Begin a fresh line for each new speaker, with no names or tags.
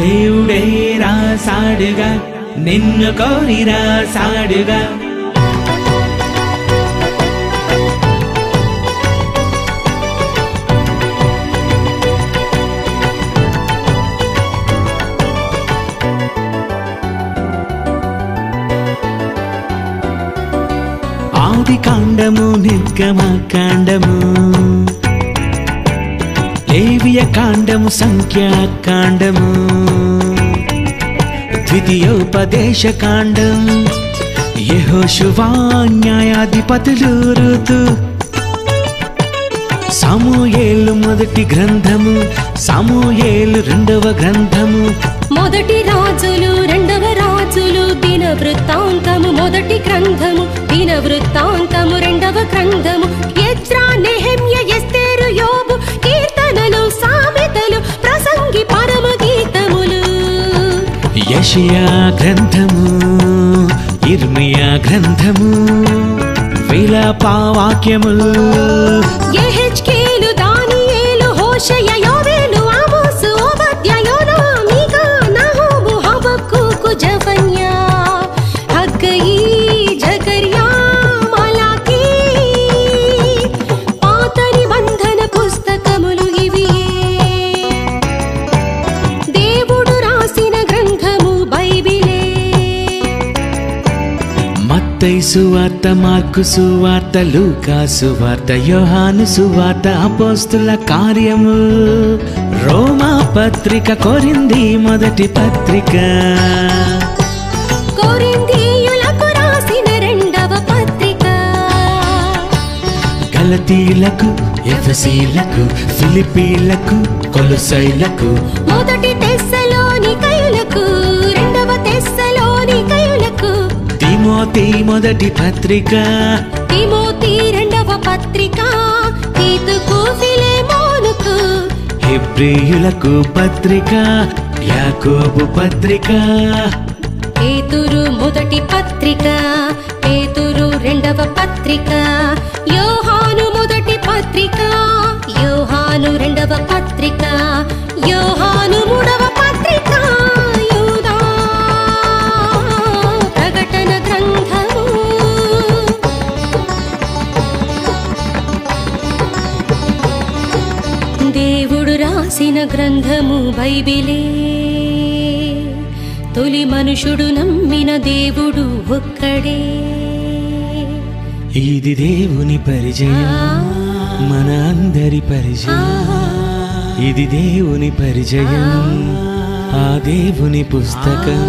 దేవుడే రాసాడుగా నిన్ను కోరి రాసాడుగా ఆది కాండము నిర్గమకాండము లేవియ కాండము సంఖ్యాకాండము ద్వితీయోపదేశ కాండం యెహోషువ న్యాయాధిపతులు ఋతు సమూయేలు మొదటి గ్రంథము సమూయేలు రెండవ గ్రంథము
మొదటి రాజులు రెండవ రాజులు దిన వృత్తాంతము మొదటి గ్రంథము దిన వృత్తాంతము రెండవ గ్రంథము ఎజ్రా నెహెమ్యా ఎస్తేరు యోబు కీర్తనలు సామెతలు ప్రసంగి పరమ గీతములు
యెషయా గ్రంథము ఇర్మియా గ్రంథము విలాప వాక్యములు
యెహెజ్కేలు దానియేలు హోషేయ యోవేలు ఆమోసు ఓబద్యా యోనా మీకా నహూము హబక్కూకు జెఫన్యా హగ్గయి జకర్యా మలాకీ పాత నిబంధన పుస్తకములు ఇవి దేవుడు రాసిన గ్రంథము బైబిలే
మత్తయి సువార్త మార్కు సువార్త లూకా సువార్త యోహాను సువార్త అపోస్తుల కార్యము రోమా పత్రిక కొరింథీ మొదటి పత్రిక
కొరింథీయులకు రాసిన రెండవ పత్రిక
గలతీయులకు ఎఫెసీయులకు ఫిలిప్పీయులకు కొలొస్సీయులకు
మొదటి తెస్సలోనికయులకు రెండవ తెస్సలోనికయులకు
తిమోతి మొదటి పత్రిక
తిమోతి రెండవ పత్రిక తీతుకు ఫిలెమోనుకు
హెబ్రీయులకు పత్రిక యాకోబు పత్రిక
పేతురు మొదటి పత్రిక పేతురు రెండవ పత్రిక యోహాను మొదటి పత్రిక యోహాను రెండవ పత్రిక యోహాను మూడవ పత్రిక యూదా ప్రకటన గ్రంథము దేవుడు రాసిన గ్రంథము బైబిలే తొలి మనుషుడు నమ్మిన దేవుడు ఒక్కడే
ఇది దేవుని పరిచయం మన అందరి పరిచయం ఇది దేవుని పరిచయం ఆ దేవుని పుస్తకం